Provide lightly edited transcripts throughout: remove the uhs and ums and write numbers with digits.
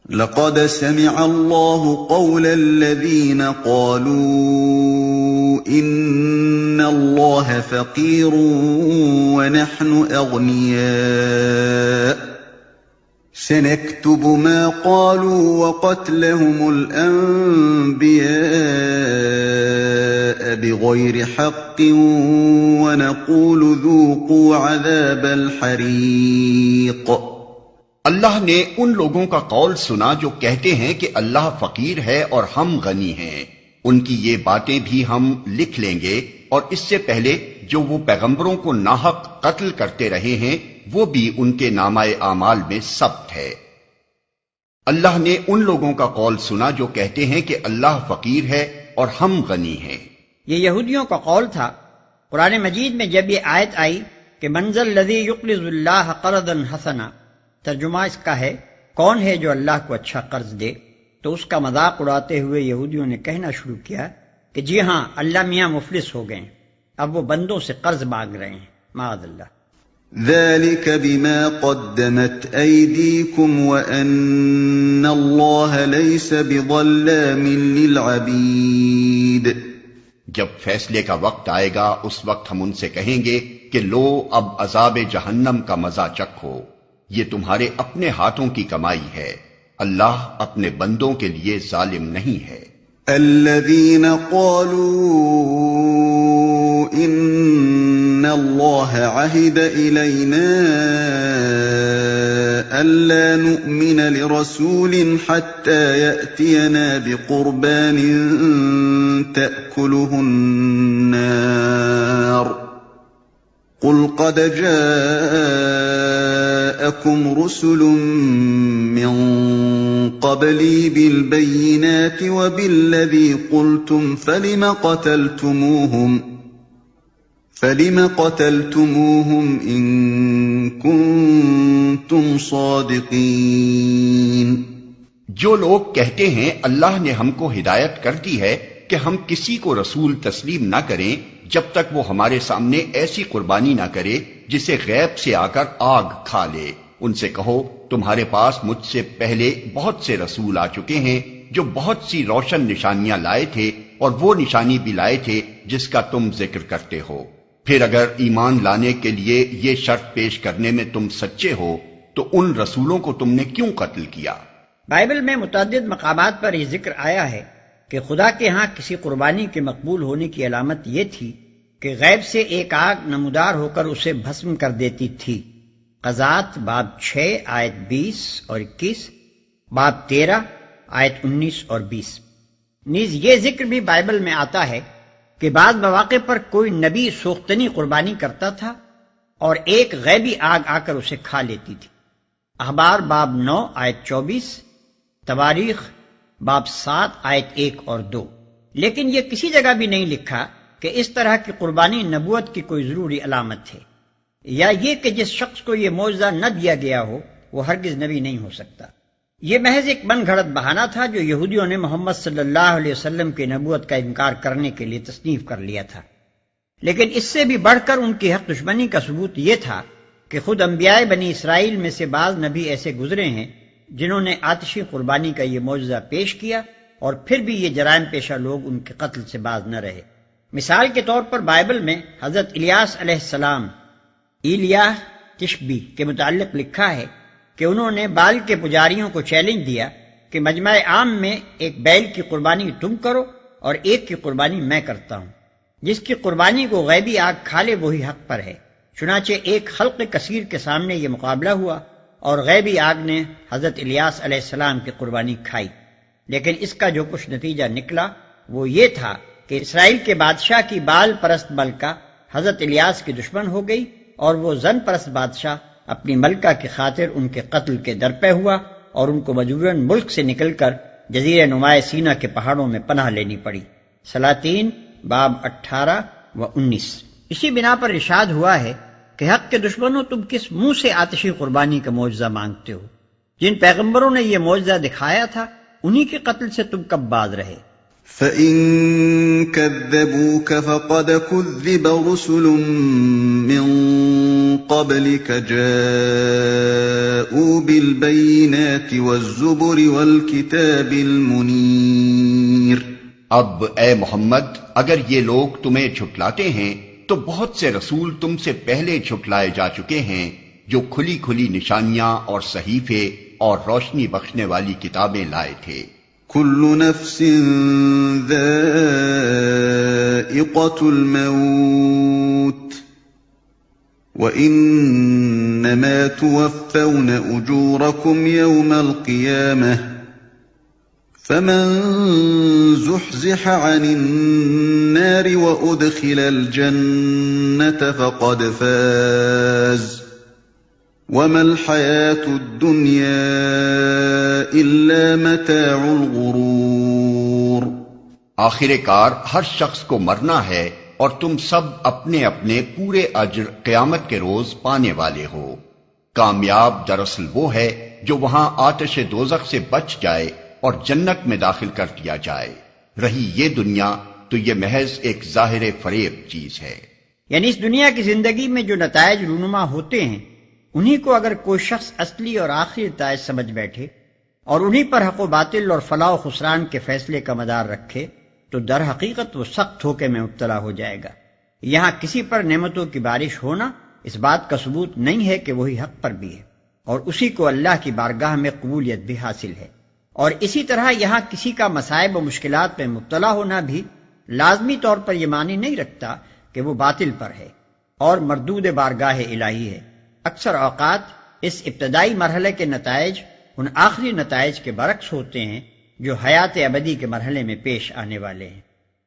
لقد سمع الله قول الذين قالوا إن الله فقير ونحن أغنياء سنكتب ما قالوا وقتلهم الأنبياء بغير حق ونقول ذوقوا عذاب الحريق۔ اللہ نے ان لوگوں کا قول سنا جو کہتے ہیں کہ اللہ فقیر ہے اور ہم غنی ہیں، ان کی یہ باتیں بھی ہم لکھ لیں گے، اور اس سے پہلے جو وہ پیغمبروں کو ناحق قتل کرتے رہے ہیں وہ بھی ان کے نامہ اعمال میں ثبت ہے۔ اللہ نے ان لوگوں کا قول سنا جو کہتے ہیں کہ اللہ فقیر ہے اور ہم غنی ہیں۔ یہ یہودیوں کا قول تھا۔ قرآن مجید میں جب یہ آیت آئی کہ من ذا الذی یقرض اللہ قرضا حسنا، ترجمہ اس کا ہے کون ہے جو اللہ کو اچھا قرض دے، تو اس کا مذاق اڑاتے ہوئے یہودیوں نے کہنا شروع کیا کہ جی ہاں اللہ میاں مفلس ہو گئے، اب وہ بندوں سے قرض مانگ رہے ہیں، معاذ اللہ۔ ذلك بما قدمت أيديكم وأن الله ليس بظلام للعبيد۔ جب فیصلے کا وقت آئے گا اس وقت ہم ان سے کہیں گے کہ لو اب عذاب جہنم کا مزہ چکھو، یہ تمہارے اپنے ہاتھوں کی کمائی ہے، اللہ اپنے بندوں کے لیے ظالم نہیں ہے۔ الذين قالوا إن الله عهد إلينا ألا نؤمن لرسول حتى يأتينا بقربان تأكله النار قل قد جاءكم رسل من قبلي بالبينات وبالذي قلتم فلم قتلتموهم إن كنتم صادقين۔ جو لوگ کہتے ہیں اللہ نے ہم کو ہدایت کر دی ہے کہ ہم کسی کو رسول تسلیم نہ کریں جب تک وہ ہمارے سامنے ایسی قربانی نہ کرے جسے غیب سے آ کر آگ کھا لے، ان سے کہو تمہارے پاس مجھ سے پہلے بہت سے رسول آ چکے ہیں جو بہت سی روشن نشانیاں لائے تھے اور وہ نشانی بھی لائے تھے جس کا تم ذکر کرتے ہو، پھر اگر ایمان لانے کے لیے یہ شرط پیش کرنے میں تم سچے ہو تو ان رسولوں کو تم نے کیوں قتل کیا؟ بائبل میں متعدد مقامات پر یہ ذکر آیا ہے کہ خدا کے ہاں کسی قربانی کے مقبول ہونے کی علامت یہ تھی کہ غیب سے ایک آگ نمودار ہو کر اسے بھسم کر دیتی تھی۔ قضات باب 6 آیت 20 اور 21، باب 13 آیت 19 اور 20۔ نیز یہ ذکر بھی بائبل میں آتا ہے کہ بعض مواقع پر کوئی نبی سوختنی قربانی کرتا تھا اور ایک غیبی آگ آ کر اسے کھا لیتی تھی۔ اخبار باب 9 آیت 24، تواریخ باب 7 آیت 1 اور 2۔ لیکن یہ کسی جگہ بھی نہیں لکھا کہ اس طرح کی قربانی نبوت کی کوئی ضروری علامت ہے، یا یہ کہ جس شخص کو یہ معجزہ نہ دیا گیا ہو وہ ہرگز نبی نہیں ہو سکتا۔ یہ محض ایک من گھڑت بہانہ تھا جو یہودیوں نے محمد صلی اللہ علیہ وسلم کی نبوت کا انکار کرنے کے لیے تصنیف کر لیا تھا۔ لیکن اس سے بھی بڑھ کر ان کی حق دشمنی کا ثبوت یہ تھا کہ خود انبیاء بنی اسرائیل میں سے بعض نبی ایسے گزرے ہیں جنہوں نے آتشی قربانی کا یہ معجزہ پیش کیا اور پھر بھی یہ جرائم پیشہ لوگ ان کے قتل سے باز نہ رہے۔ مثال کے طور پر بائبل میں حضرت الیاس علیہ السلام ایلیاہ تشبی کے متعلق لکھا ہے کہ انہوں نے بال کے پجاریوں کو چیلنج دیا کہ مجمع عام میں ایک بیل کی قربانی تم کرو اور ایک کی قربانی میں کرتا ہوں، جس کی قربانی کو غیبی آگ کھا لے وہی حق پر ہے۔ چنانچہ ایک خلق کثیر کے سامنے یہ مقابلہ ہوا اور غیبی آگ نے حضرت الیاس علیہ السلام کی قربانی کھائی، لیکن اس کا جو کچھ نتیجہ نکلا وہ یہ تھا کہ اسرائیل کے بادشاہ کی بال پرست ملکہ حضرت الیاس کی دشمن ہو گئی اور وہ زن پرست بادشاہ اپنی ملکہ کی خاطر ان کے قتل کے درپے ہوا اور ان کو مجبوراً ملک سے نکل کر جزیرہ نمائے سینا کے پہاڑوں میں پناہ لینی پڑی۔ سلاطین باب 18 و 19۔ اسی بنا پر ارشاد ہوا ہے کہ حق کے دشمنوں تم کس منہ سے آتشی قربانی کا معجزہ مانگتے ہو؟ جن پیغمبروں نے یہ معجزہ دکھایا تھا انہی کے قتل سے تم کب باز رہے؟ فَإِن كَذَّبُوكَ فَقَدْ كُذِّبَ رُسُلٌ مِّن قَبْلِكَ جَاءُوا بِالْبَيِّنَاتِ وَالزُّبُرِ وَالْكِتَابِ الْمُنِيرِ۔ اب اے محمد، اگر یہ لوگ تمہیں جھٹلاتے ہیں تو بہت سے رسول تم سے پہلے جھٹلائے جا چکے ہیں جو کھلی کھلی نشانیاں اور صحیفے اور روشنی بخشنے والی کتابیں لائے تھے۔ كُلُّ نَفْسٍ ذَائِقَةُ الْمَوْتِ وَإِنَّمَا تُوَفَّوْنَ أُجُورَكُمْ يَوْمَ الْقِيَامَةِ فَمَن زُحْزِحَ عَنِ النَّارِ وَأُدْخِلَ الْجَنَّةَ فَقَدْ فَازَ وَمَا الْحَيَاةُ الدُّنْيَا إِلَّا مَتَاعُ الْغُرُورِ۔ آخر کار ہر شخص کو مرنا ہے اور تم سب اپنے اپنے پورے اجر قیامت کے روز پانے والے ہو۔ کامیاب دراصل وہ ہے جو وہاں آتش دوزخ سے بچ جائے اور جنت میں داخل کر دیا جائے۔ رہی یہ دنیا تو یہ محض ایک ظاہر فریب چیز ہے۔ یعنی اس دنیا کی زندگی میں جو نتائج رونما ہوتے ہیں انہی کو اگر کوئی شخص اصلی اور آخری نتائج سمجھ بیٹھے اور انہی پر حق و باطل اور فلاح و خسران کے فیصلے کا مدار رکھے تو در حقیقت وہ سخت دھوکے میں مبتلا ہو جائے گا۔ یہاں کسی پر نعمتوں کی بارش ہونا اس بات کا ثبوت نہیں ہے کہ وہی حق پر بھی ہے اور اسی کو اللہ کی بارگاہ میں قبولیت بھی حاصل ہے، اور اسی طرح یہاں کسی کا مصائب و مشکلات میں مبتلا ہونا بھی لازمی طور پر یہ معنی نہیں رکھتا کہ وہ باطل پر ہے اور مردود بارگاہ الہی ہے۔ اکثر اوقات اس ابتدائی مرحلے کے نتائج ان آخری نتائج کے برعکس ہوتے ہیں جو حیات ابدی کے مرحلے میں پیش آنے والے ہیں،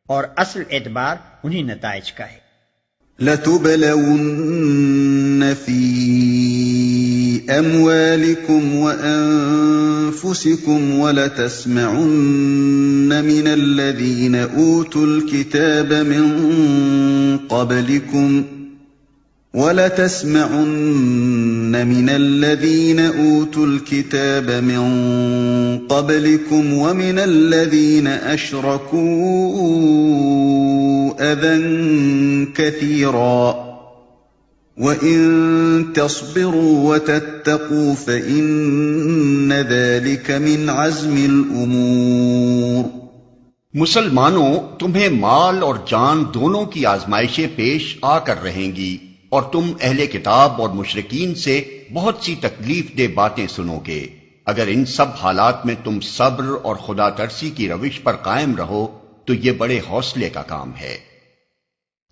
اور اصل اعتبار انہی نتائج کا ہے۔ لَتُبْلَوُنَّ فِي أَمْوَالِكُمْ وَأَنفُسِكُمْ وَلَتَسْمَعُنَّ مِنَ الَّذِينَ أُوتُوا الْكِتَابَ مِنْ قَبْلِكُمْ وَمِنَ الَّذِينَ أَشْرَكُوا أَذًى كَثِيرًا وَإِن تَصْبِرُوا وَتَتَّقُوا فَإِنَّ ذَلِكَ مِنْ عَزْمِ الْأُمُورِ۔ مسلمانوں، تمہیں مال اور جان دونوں کی آزمائشیں پیش آ کر رہیں گی اور تم اہل کتاب اور مشرکین سے بہت سی تکلیف دہ باتیں سنو گے۔ اگر ان سب حالات میں تم صبر اور خدا ترسی کی روش پر قائم رہو تو یہ بڑے حوصلے کا کام ہے۔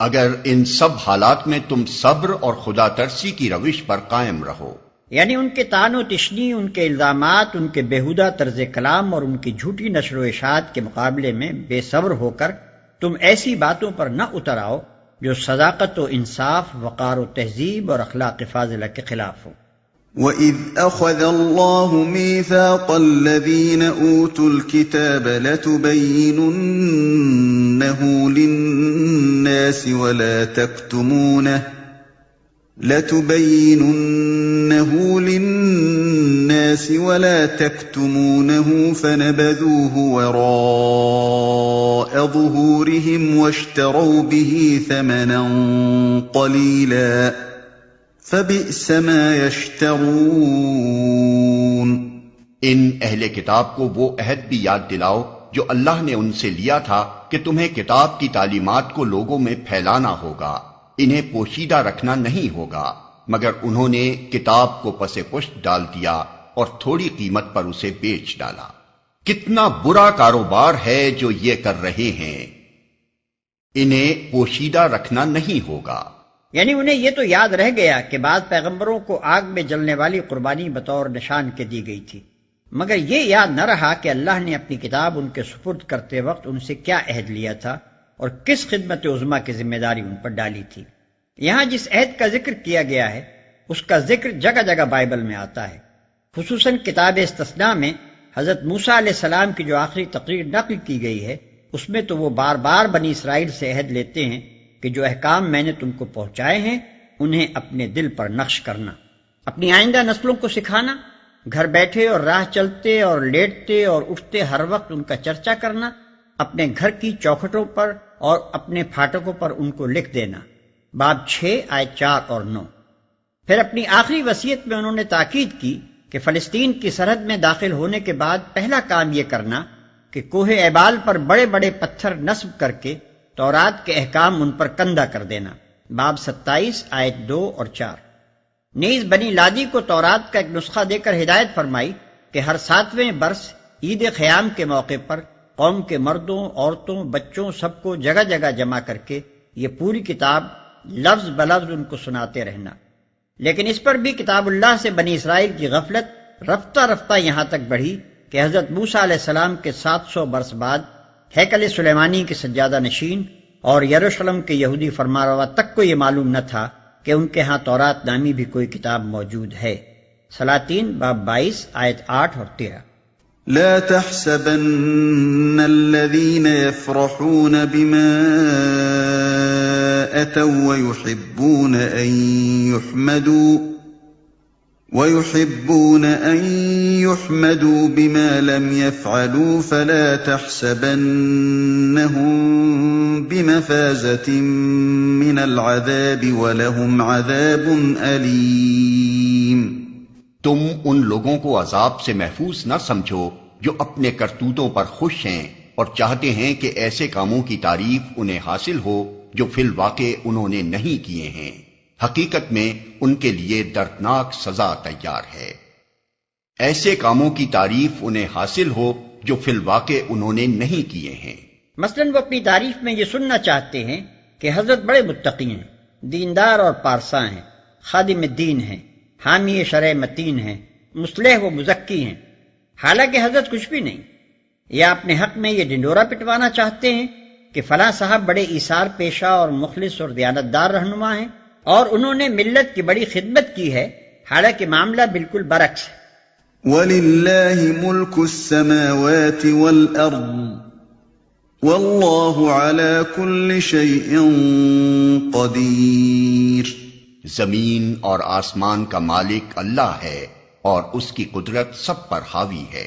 اگر ان سب حالات میں تم صبر اور خدا ترسی کی روش پر قائم رہو، یعنی ان کے طعن و تشنی، ان کے الزامات، ان کے بیہودہ طرز کلام اور ان کی جھوٹی نشر و اشاعت کے مقابلے میں بے صبر ہو کر تم ایسی باتوں پر نہ اتر آؤ جو صداقت و انصاف، وقار و تہذیب اور اخلاق فاضلہ کے خلاف ہو۔ وَإِذْ أَخَذَ اللَّهُ مِيثَاقَ الَّذِينَ أُوتُوا الْكِتَابَ لَتُبَيِّنُنَّهُ لِلنَّاسِ وَلَا تَكْتُمُونَهُ فَنَبَذُوهُ وَرَاءَ ظُهُورِهِمْ وَاشْتَرَوْا بِهِ ثَمَنًا قَلِيلًا فَبِئْسَ مَا يَشْتَرُونَ۔ ان اہل کتاب کو وہ عہد بھی یاد دلاؤ جو اللہ نے ان سے لیا تھا کہ تمہیں کتاب کی تعلیمات کو لوگوں میں پھیلانا ہوگا، انہیں پوشیدہ رکھنا نہیں ہوگا، مگر انہوں نے کتاب کو پس پشت ڈال دیا اور تھوڑی قیمت پر اسے بیچ ڈالا۔ کتنا برا کاروبار ہے جو یہ کر رہے ہیں، انہیں پوشیدہ رکھنا نہیں ہوگا۔ یعنی انہیں یہ تو یاد رہ گیا کہ بعض پیغمبروں کو آگ میں جلنے والی قربانی بطور نشان کے دی گئی تھی، مگر یہ یاد نہ رہا کہ اللہ نے اپنی کتاب ان کے سپرد کرتے وقت ان سے کیا عہد لیا تھا اور کس خدمت عظمیٰ کی ذمہ داری ان پر ڈالی تھی۔ یہاں جس عہد کا ذکر کیا گیا ہے اس کا ذکر جگہ جگہ بائبل میں آتا ہے، خصوصاً کتاب استثناء میں حضرت موسیٰ علیہ السلام کی جو آخری تقریر نقل کی گئی ہے اس میں تو وہ بار بار بنی اسرائیل سے عہد لیتے ہیں کہ جو احکام میں نے تم کو پہنچائے ہیں انہیں اپنے دل پر نقش کرنا، اپنی آئندہ نسلوں کو سکھانا، گھر بیٹھے اور راہ چلتے اور لیٹتے اور اٹھتے ہر وقت ان کا چرچا کرنا، اپنے گھر کی چوکھٹوں پر اور اپنے پھاٹکوں پر ان کو لکھ دینا۔ باب 6 آیت 4 اور 9۔ پھر اپنی آخری وصیت میں انہوں نے تاکید کی کہ فلسطین کی سرحد میں داخل ہونے کے بعد پہلا کام یہ کرنا کہ کوہ ایبال پر بڑے بڑے پتھر نصب کر کے تورات کے احکام ان پر کندہ کر دینا۔ باب 27 آیت 2 اور 4۔ نیز بنی لادی کو تورات کا ایک نسخہ دے کر ہدایت فرمائی کہ ہر 7ویں برس عید خیام کے موقع پر قوم کے مردوں، عورتوں، بچوں سب کو جگہ جگہ جمع کر کے یہ پوری کتاب لفظ بلفظ ان کو سناتے رہنا۔ لیکن اس پر بھی کتاب اللہ سے بنی اسرائیل کی غفلت رفتہ رفتہ یہاں تک بڑھی کہ حضرت موسیٰ علیہ السلام کے 700 برس بعد ہیکل سلیمانی کے سجادہ نشین اور یروشلم کے یہودی فرمانروا تک کو یہ معلوم نہ تھا کہ ان کے ہاں تورات نامی بھی کوئی کتاب موجود ہے۔ سلاطین باب 22 آیت 8 اور 13۔ لا تحسبن الذين يفرحون بما أتوا ويحبون أن يحمدوا بما لم يفعلوا فلا تحسبنهم بمفازة من العذاب ولهم عذاب أليم۔ تم ان لوگوں کو عذاب سے محفوظ نہ سمجھو جو اپنے کرتوتوں پر خوش ہیں اور چاہتے ہیں کہ ایسے کاموں کی تعریف انہیں حاصل ہو جو فی الواقع انہوں نے نہیں کیے ہیں۔ حقیقت میں ان کے لیے دردناک سزا تیار ہے۔ ایسے کاموں کی تعریف انہیں حاصل ہو جو فی الواقع انہوں نے نہیں کیے ہیں۔ مثلاً وہ اپنی تعریف میں یہ سننا چاہتے ہیں کہ حضرت بڑے متقی ہیں، دیندار اور پارساں ہیں، خادم دین ہیں، حامی شرع متین ہیں، مصلح و مزکی ہیں، حالانکہ حضرت کچھ بھی نہیں۔ یا اپنے حق میں یہ ڈنڈورا پٹوانا چاہتے ہیں کہ فلاں صاحب بڑے ایثار پیشہ اور مخلص اور دیانتدار رہنما ہیں اور انہوں نے ملت کی بڑی خدمت کی ہے، حالانکہ معاملہ بالکل برعکس ہے۔ وَلِلَّهِ مُلْكُ السَّمَاوَاتِ وَالْأَرْضِ وَاللَّهُ عَلَى كُلِّ شَيْءٍ قَدِيرٌ۔ زمین اور آسمان کا مالک اللہ ہے اور اس کی قدرت سب پر حاوی ہے۔